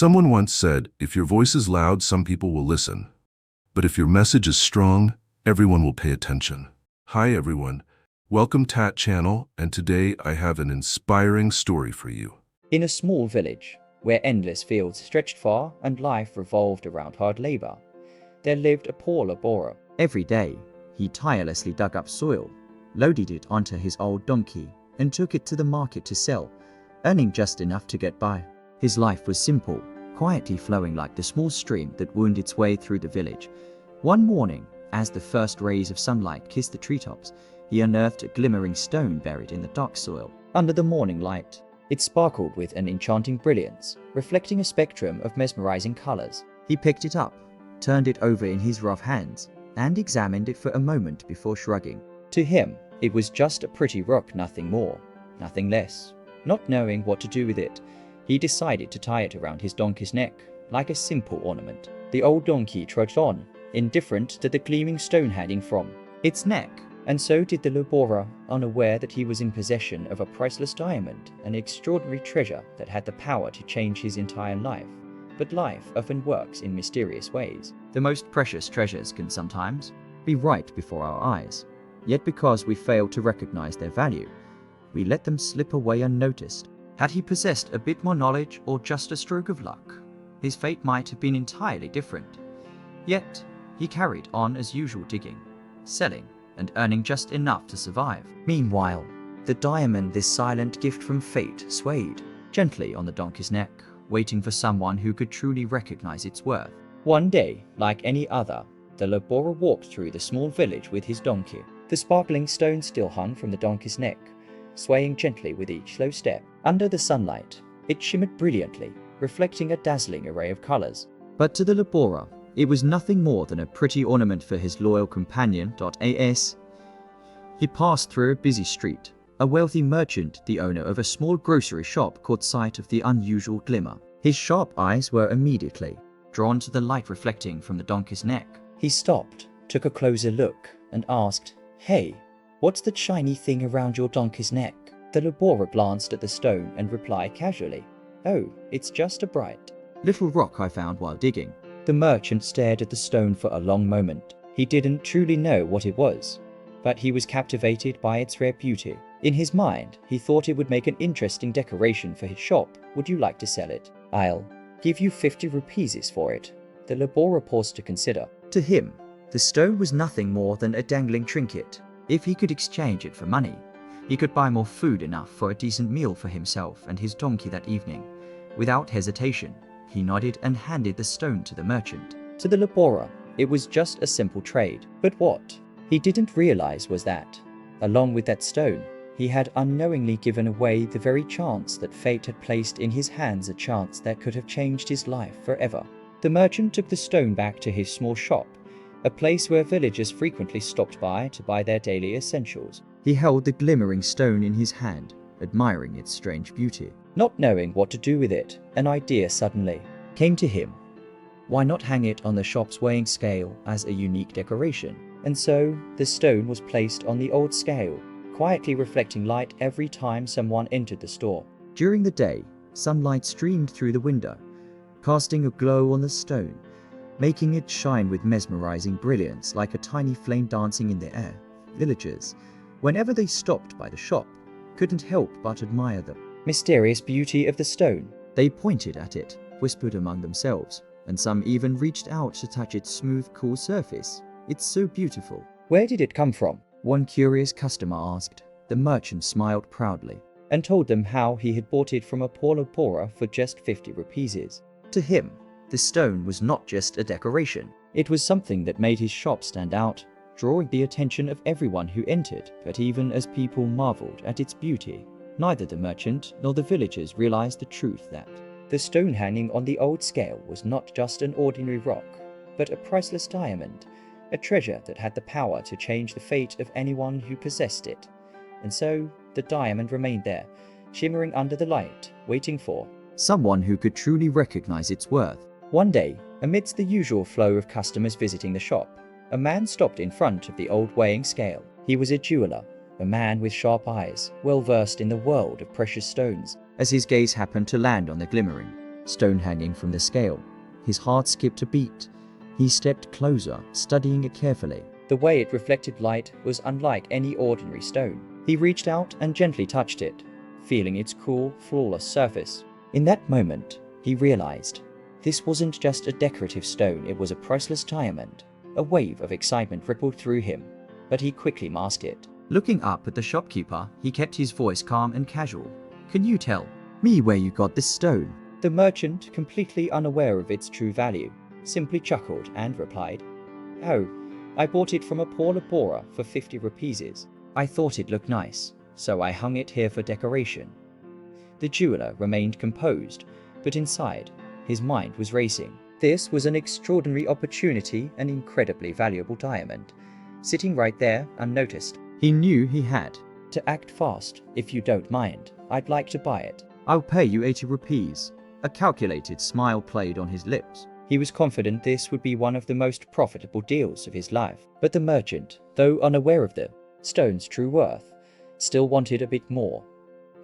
Someone once said, if your voice is loud, some people will listen. But if your message is strong, everyone will pay attention. Hi everyone, welcome Tat Channel, and today I have an inspiring story for you. In a small village, where endless fields stretched far and life revolved around hard labor, there lived a poor laborer. Every day, he tirelessly dug up soil, loaded it onto his old donkey, and took it to the market to sell, earning just enough to get by. His life was simple, quietly flowing like the small stream that wound its way through the village. One morning, as the first rays of sunlight kissed the treetops, he unearthed a glimmering stone buried in the dark soil. Under the morning light, it sparkled with an enchanting brilliance, reflecting a spectrum of mesmerizing colors. He picked it up, turned it over in his rough hands, and examined it for a moment before shrugging. To him, it was just a pretty rock, nothing more, nothing less. Not knowing what to do with it, he decided to tie it around his donkey's neck, like a simple ornament. The old donkey trudged on, indifferent to the gleaming stone hanging from its neck, and so did the laborer, unaware that he was in possession of a priceless diamond, an extraordinary treasure that had the power to change his entire life. But life often works in mysterious ways. The most precious treasures can sometimes be right before our eyes, yet because we fail to recognize their value, we let them slip away unnoticed. Had he possessed a bit more knowledge or just a stroke of luck, his fate might have been entirely different. Yet, he carried on as usual, digging, selling, and earning just enough to survive. Meanwhile, the diamond, this silent gift from fate, swayed gently on the donkey's neck, waiting for someone who could truly recognize its worth. One day, like any other, the laborer walked through the small village with his donkey. The sparkling stone still hung from the donkey's neck, swaying gently with each slow step. Under the sunlight, it shimmered brilliantly, reflecting a dazzling array of colors. But to the laborer, it was nothing more than a pretty ornament for his loyal companion. As he passed through a busy street, a wealthy merchant, the owner of a small grocery shop, caught sight of the unusual glimmer. His sharp eyes were immediately drawn to the light reflecting from the donkey's neck. He stopped, took a closer look, and asked, "Hey, what's that shiny thing around your donkey's neck?" The laborer glanced at the stone and replied casually, "Oh, it's just a bright little rock I found while digging." The merchant stared at the stone for a long moment. He didn't truly know what it was, but he was captivated by its rare beauty. In his mind, he thought it would make an interesting decoration for his shop. "Would you like to sell it? I'll give you 50 rupees for it." The laborer paused to consider. To him, the stone was nothing more than a dangling trinket. If he could exchange it for money, he could buy more food, enough for a decent meal for himself and his donkey that evening. Without hesitation, he nodded and handed the stone to the merchant. To the laborer, it was just a simple trade. But what he didn't realize was that, along with that stone, he had unknowingly given away the very chance that fate had placed in his hands, a chance that could have changed his life forever. The merchant took the stone back to his small shop, a place where villagers frequently stopped by to buy their daily essentials. He held the glimmering stone in his hand, admiring its strange beauty. Not knowing what to do with it, an idea suddenly came to him. Why not hang it on the shop's weighing scale as a unique decoration? And so, the stone was placed on the old scale, quietly reflecting light every time someone entered the store. During the day, sunlight streamed through the window, casting a glow on the stone, making it shine with mesmerizing brilliance like a tiny flame dancing in the air. Villagers, whenever they stopped by the shop, couldn't help but admire the mysterious beauty of the stone. They pointed at it, whispered among themselves, and some even reached out to touch its smooth, cool surface. "It's so beautiful. Where did it come from?" one curious customer asked. The merchant smiled proudly and told them how he had bought it from a poor laborer for just 50 rupees. To him, the stone was not just a decoration. It was something that made his shop stand out, drawing the attention of everyone who entered. But even as people marveled at its beauty, neither the merchant nor the villagers realized the truth that the stone hanging on the old scale was not just an ordinary rock, but a priceless diamond, a treasure that had the power to change the fate of anyone who possessed it. And so, the diamond remained there, shimmering under the light, waiting for someone who could truly recognize its worth. One day, amidst the usual flow of customers visiting the shop, a man stopped in front of the old weighing scale. He was a jeweler, a man with sharp eyes, well versed in the world of precious stones. As his gaze happened to land on the glimmering stone hanging from the scale. His heart skipped a beat. He stepped closer, studying it carefully. The way it reflected light was unlike any ordinary stone. He reached out and gently touched it, feeling its cool, flawless surface. In that moment, he realized this wasn't just a decorative stone, it was a priceless diamond. A wave of excitement rippled through him, but he quickly masked it. Looking up at the shopkeeper, he kept his voice calm and casual. "Can you tell me where you got this stone?" The merchant, completely unaware of its true value, simply chuckled and replied, "Oh, I bought it from a poor laborer for 50 rupees. I thought it looked nice, so I hung it here for decoration." The jeweler remained composed, but inside, his mind was racing. This was an extraordinary opportunity, an incredibly valuable diamond, sitting right there unnoticed. He knew he had to act fast. "If you don't mind, I'd like to buy it. I'll pay you 80 rupees. A calculated smile played on his lips. He was confident this would be one of the most profitable deals of his life. But the merchant, though unaware of the stone's true worth, still wanted a bit more.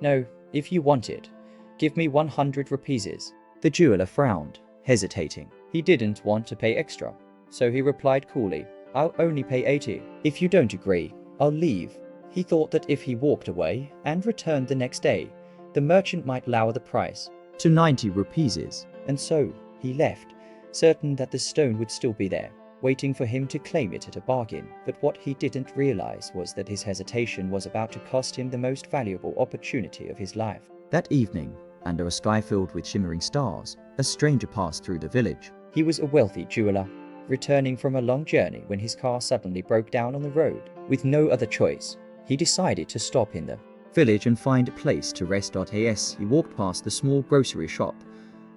"No, if you want it, give me 100 rupees. The jeweler frowned, hesitating. He didn't want to pay extra, so he replied coolly, "I'll only pay 80. If you don't agree, I'll leave." He thought that if he walked away and returned the next day, the merchant might lower the price to 90 rupees, and so he left, certain that the stone would still be there, waiting for him to claim it at a bargain. But what he didn't realize was that his hesitation was about to cost him the most valuable opportunity of his life. That evening, under a sky filled with shimmering stars, a stranger passed through the village. He was a wealthy jeweler, returning from a long journey when his car suddenly broke down on the road. With no other choice, he decided to stop in the village and find a place to rest. As he walked past the small grocery shop,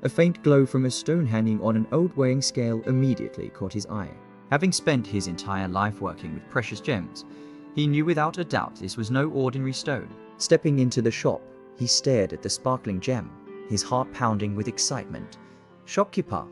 a faint glow from a stone hanging on an old weighing scale immediately caught his eye. Having spent his entire life working with precious gems, he knew without a doubt this was no ordinary stone. Stepping into the shop, he stared at the sparkling gem, his heart pounding with excitement. "Shopkeeper,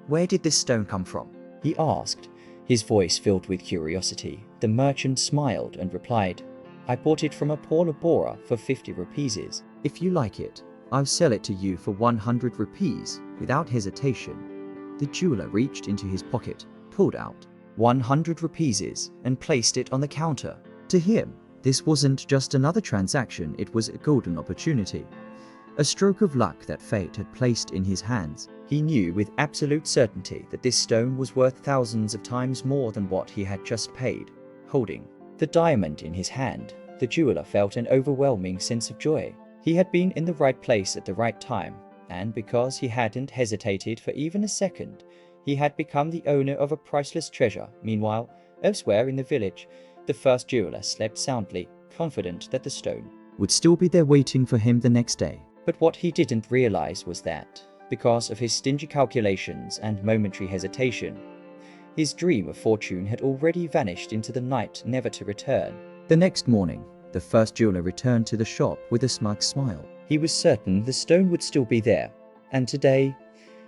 where did this stone come from?" he asked, his voice filled with curiosity. The merchant smiled and replied, "I bought it from a poor laborer for 50 rupees. If you like it, I'll sell it to you for 100 rupees. Without hesitation, the jeweler reached into his pocket, pulled out 100 rupees, and placed it on the counter. To him, this wasn't just another transaction, it was a golden opportunity. A stroke of luck that fate had placed in his hands. He knew with absolute certainty that this stone was worth thousands of times more than what he had just paid. Holding the diamond in his hand, the jeweler felt an overwhelming sense of joy. He had been in the right place at the right time, and because he hadn't hesitated for even a second, he had become the owner of a priceless treasure. Meanwhile, elsewhere in the village, the first jeweler slept soundly, confident that the stone would still be there waiting for him the next day. But what he didn't realize was that, because of his stingy calculations and momentary hesitation, his dream of fortune had already vanished into the night, never to return. The next morning, the first jeweler returned to the shop with a smug smile. He was certain the stone would still be there, and today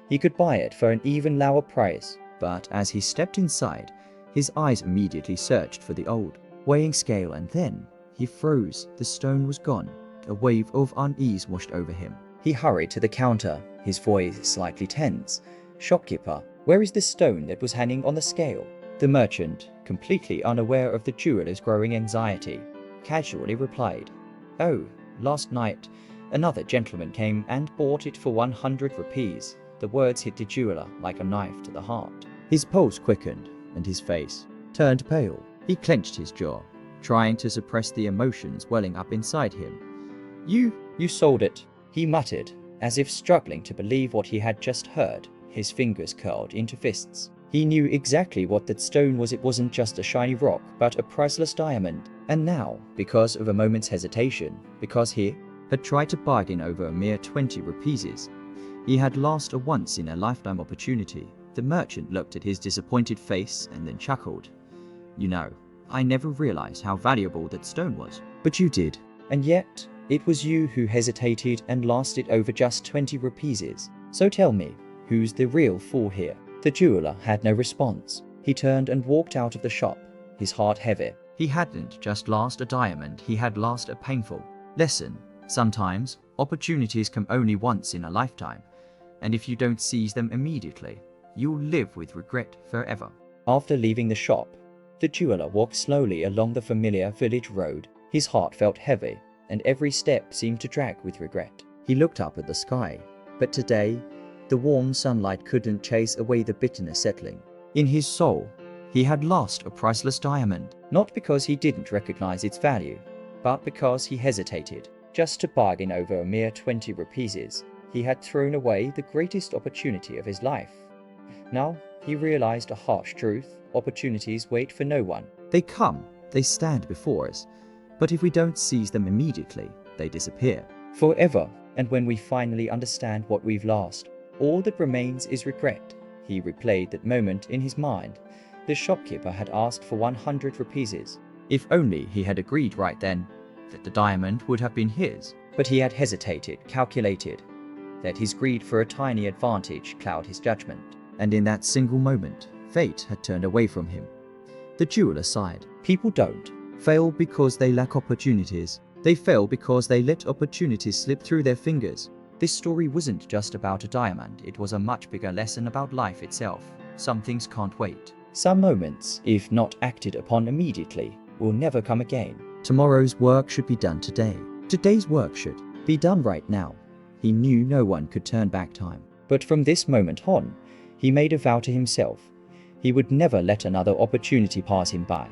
he could buy it for an even lower price. But as he stepped inside, his eyes immediately searched for the old weighing scale, and then he froze. The stone was gone. A wave of unease washed over him. He hurried to the counter, his voice slightly tense. "Shopkeeper, where is the stone that was hanging on the scale?" The merchant, completely unaware of the jeweler's growing anxiety, casually replied, "Oh, last night, another gentleman came and bought it for 100 rupees. The words hit the jeweler like a knife to the heart. His pulse quickened, and his face turned pale. He clenched his jaw, trying to suppress the emotions welling up inside him. You sold it," he muttered, as if struggling to believe what he had just heard. His fingers curled into fists. He knew exactly what that stone was. It wasn't just a shiny rock, but a priceless diamond. And now, because of a moment's hesitation, because he had tried to bargain over a mere 20 rupees, he had lost a once-in-a-lifetime opportunity. The merchant looked at his disappointed face and then chuckled. "You know, I never realized how valuable that stone was." "But you did. And yet, it was you who hesitated and lost it over just 20 rupees. So tell me, who's the real fool here?" The jeweler had no response. He turned and walked out of the shop, his heart heavy. He hadn't just lost a diamond, he had lost a painful lesson. Sometimes, opportunities come only once in a lifetime, and if you don't seize them immediately, you'll live with regret forever. After leaving the shop, the jeweler walked slowly along the familiar village road. His heart felt heavy, and every step seemed to drag with regret. He looked up at the sky, but today, the warm sunlight couldn't chase away the bitterness settling. In his soul, he had lost a priceless diamond, not because he didn't recognize its value, but because he hesitated. Just to bargain over a mere 20 rupees, he had thrown away the greatest opportunity of his life. Now, he realized a harsh truth: opportunities wait for no one. They come, they stand before us, but if we don't seize them immediately, they disappear forever. And when we finally understand what we've lost, all that remains is regret. He replayed that moment in his mind. The shopkeeper had asked for 100 rupees. If only he had agreed right then, that the diamond would have been his. But he had hesitated, calculated, let his greed for a tiny advantage cloud his judgment. And in that single moment, fate had turned away from him. The jeweler sighed. People don't fail because they lack opportunities. They fail because they let opportunities slip through their fingers. This story wasn't just about a diamond, it was a much bigger lesson about life itself. Some things can't wait. Some moments, if not acted upon immediately, will never come again. Tomorrow's work should be done today. Today's work should be done right now. He knew no one could turn back time. But from this moment on, he made a vow to himself. He would never let another opportunity pass him by.